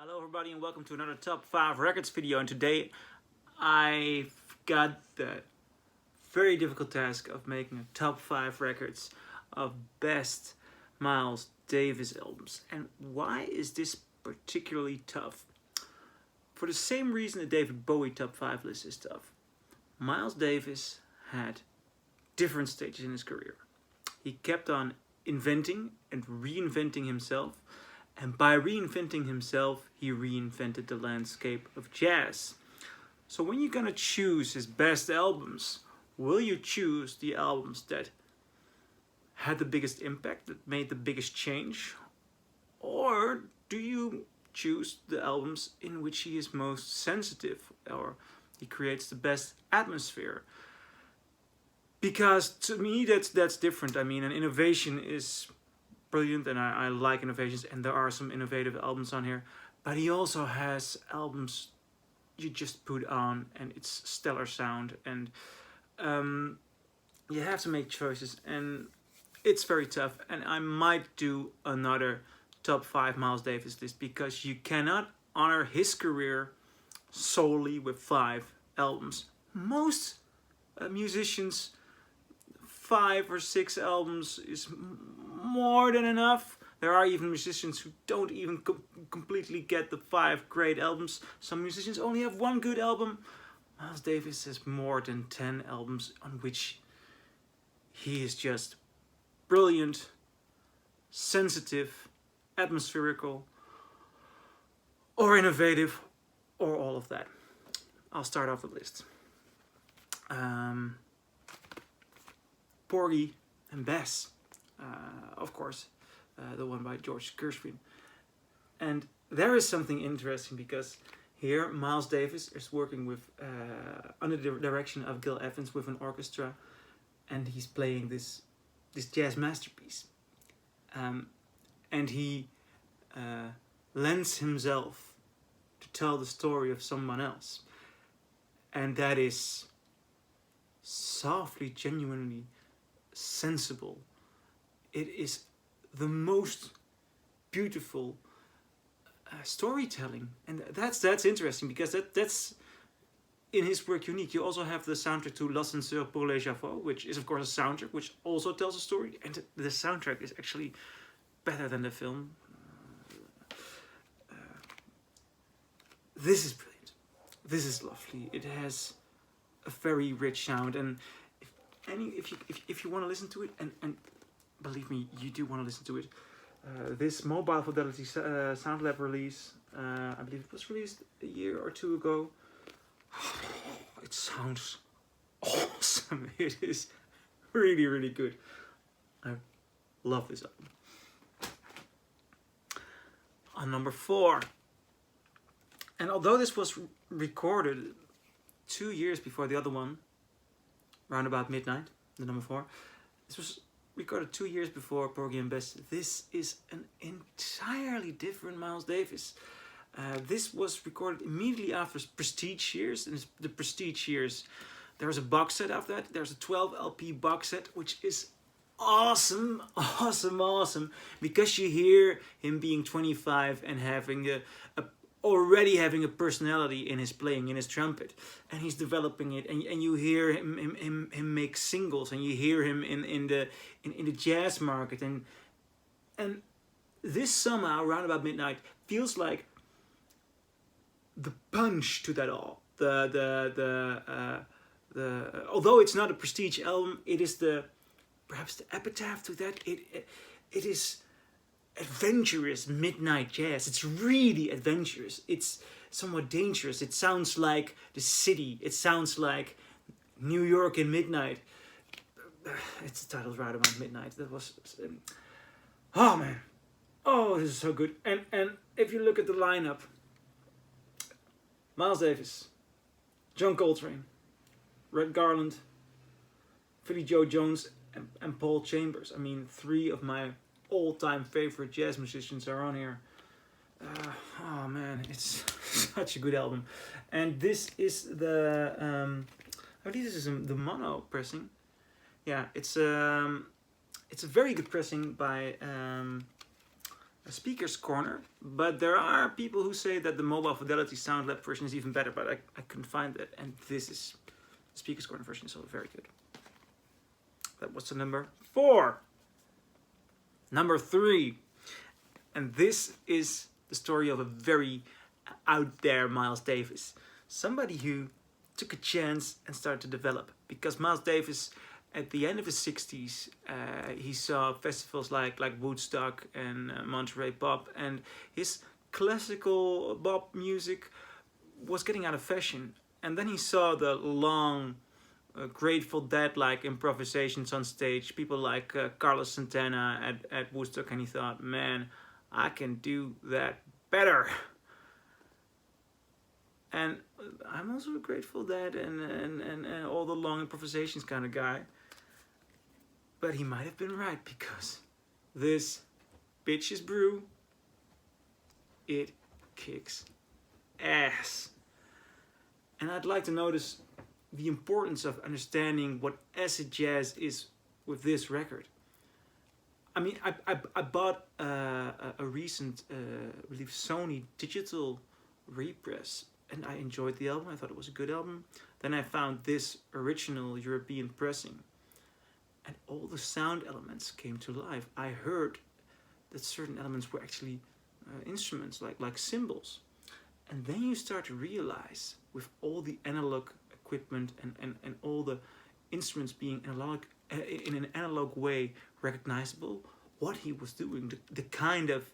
Hello everybody and welcome to another top 5 records video, and today I've got the very difficult task of making a top 5 records of best Miles Davis albums. And why is this particularly tough? For the same reason the David Bowie top 5 list is tough. Miles Davis had different stages in his career. He kept on inventing and reinventing himself. And by reinventing himself, he reinvented the landscape of jazz. So when you're gonna choose his best albums, will you choose the albums that had the biggest impact, that made the biggest change? Or do you choose the albums in which he is most sensitive, or he creates the best atmosphere? Because to me that's different. I mean, an innovation is brilliant, and I like innovations, and there are some innovative albums on here, but he also has albums you just put on and it's stellar sound, and you have to make choices, and it's very tough. And I might do another top 5 Miles Davis list, because you cannot honor his career solely with 5 albums. Most musicians, 5 or 6 albums is more than enough. There are even musicians who don't even completely get the 5 great albums. Some musicians only have 1 good album. Miles Davis has more than 10 albums on which he is just brilliant, sensitive, atmospherical, or innovative, or all of that. I'll start off the list. Porgy and Bess, of course, the one by George Gershwin. And there is something interesting, because here Miles Davis is working with under the direction of Gil Evans with an orchestra, and he's playing this jazz masterpiece. And he lends himself to tell the story of someone else, and that is softly, genuinely sensible. It is the most beautiful storytelling, and that's interesting, because that's in his work unique. You also have the soundtrack to L'Ascenseur pour les Chevaux, which is of course a soundtrack which also tells a story, and the soundtrack is actually better than the film. This is brilliant. This is lovely. It has a very rich sound, and if you want to listen to it, and believe me, you do want to listen to it, this Mobile Fidelity Sound Lab release, I believe it was released a year or 2 ago. It sounds awesome. It is really, really good. I love this album. On number 4, and although this was recorded 2 years before the other one, Round About Midnight, the number 4, this was recorded 2 years before Porgy and Bess. This is an entirely different Miles Davis. This was recorded immediately after Prestige Years, and the Prestige Years, there was a box set after that. There's a 12 LP box set, which is awesome, because you hear him being 25 and having already having a personality in his playing, in his trumpet, and he's developing it, and you hear him make singles, and you hear him in the jazz market, and this somehow, Round About Midnight, feels like the punch to that all. Although it's not a Prestige album, it is perhaps the epitaph to that. It is adventurous midnight jazz. It's really adventurous. It's somewhat dangerous. It sounds like the city. It sounds like New York in midnight. It's titled Right About Midnight. That was oh man, oh, this is so good. And if you look at the lineup, Miles Davis, John Coltrane, Red Garland, Philly Joe Jones, and Paul Chambers. I mean, 3 of my all-time favorite jazz musicians are on here. Oh man, it's such a good album. And this is the I believe this is the mono pressing. Yeah, it's a very good pressing by a speaker's corner, but there are people who say that the Mobile Fidelity Sound Lab version is even better, but I couldn't find that, and this is the speaker's corner version, so very good. That was the number 4. Number 3, and this is the story of a very out there Miles Davis, somebody who took a chance and started to develop, because Miles Davis, at the end of his 60s, he saw festivals like Woodstock and Monterey Pop, and his classical bop music was getting out of fashion. And then he saw the long, Grateful Dead-like improvisations on stage, people like Carlos Santana at Woodstock, and he thought, man, I can do that better. And I'm also a Grateful Dead and all the long improvisations kind of guy. But he might have been right, because this Bitches Brew, it kicks ass. And I'd like to notice the importance of understanding what acid jazz is with this record. I mean, I bought a recent, I believe, Sony digital repress, and I enjoyed the album. I thought it was a good album. Then I found this original European pressing, and all the sound elements came to life. I heard that certain elements were actually instruments, like cymbals. And then you start to realize, with all the analog equipment and all the instruments being analog, in an analog way recognizable, what he was doing, the kind of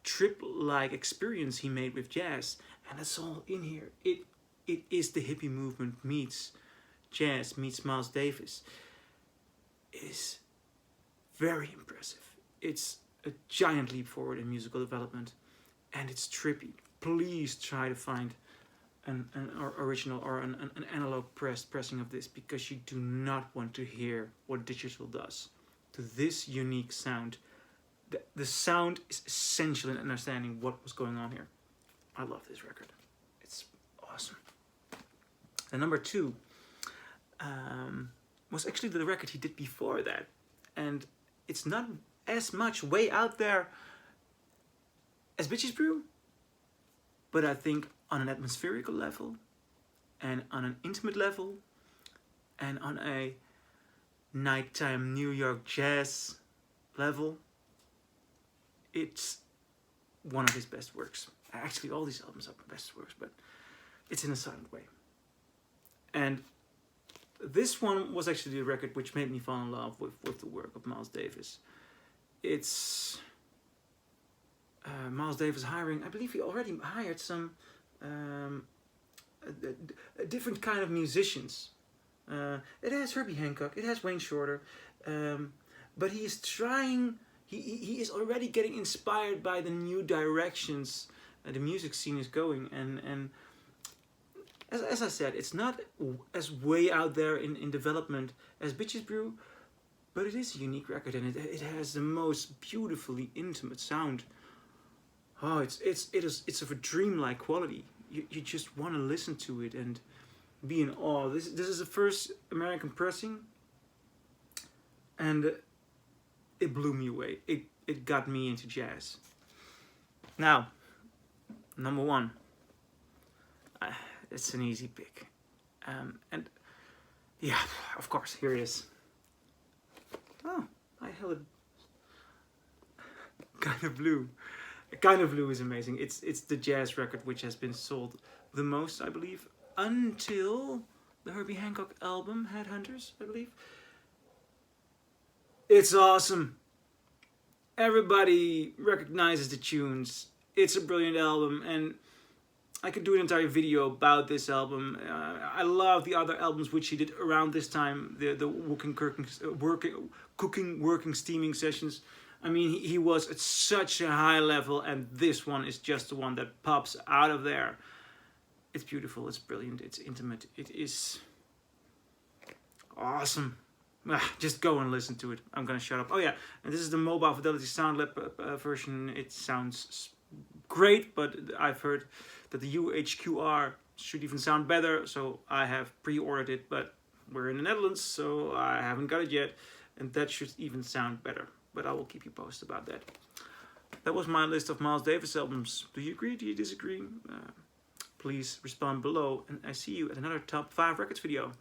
trip-like experience he made with jazz. And that's all in here. It is the hippie movement meets jazz, meets Miles Davis. It is very impressive. It's a giant leap forward in musical development, and it's trippy. Please try to find an original or an analog pressing of this, because you do not want to hear what digital does to this unique sound. The sound is essential in understanding what was going on here. I love this record. It's awesome. And number 2 was actually the record he did before that. And it's not as much way out there as Bitches Brew, but I think on an atmospherical level, and on an intimate level, and on a nighttime New York jazz level, it's one of his best works. Actually, all these albums are best works, but it's in a silent way. And this one was actually the record which made me fall in love with the work of Miles Davis. It's Miles Davis hiring, I believe he already hired some a different kind of musicians. It has Herbie Hancock, it has Wayne Shorter, but he is trying, he is already getting inspired by the new directions the music scene is going, and as I said, it's not as way out there in development as Bitches Brew, but it is a unique record, and it has the most beautifully intimate sound. Oh, it's of a dreamlike quality. You just want to listen to it and be in awe. This is the first American pressing, and it blew me away. It got me into jazz. Now, number 1. It's an easy pick, and yeah, of course, here it is. Oh, I held it. Kind of Blue. Kind of Blue is amazing. It's the jazz record which has been sold the most, I believe, until the Herbie Hancock album, Headhunters, I believe. It's awesome. Everybody recognizes the tunes. It's a brilliant album, and I could do an entire video about this album. I love the other albums which he did around this time, the cooking, working, steaming sessions. I mean, he was at such a high level, and this one is just the one that pops out of there. It's beautiful, it's brilliant, it's intimate, it is awesome. Just go and listen to it. I'm gonna shut up. Oh yeah, and this is the Mobile Fidelity Sound Lab version. It sounds great, but I've heard that the UHQR should even sound better, so I have pre-ordered it, but we're in the Netherlands, so I haven't got it yet, and that should even sound better. But I will keep you posted about that. that was my list of Miles Davis albums. Do you agree? Do you disagree? Please respond below, and I see you at another top 5 records video.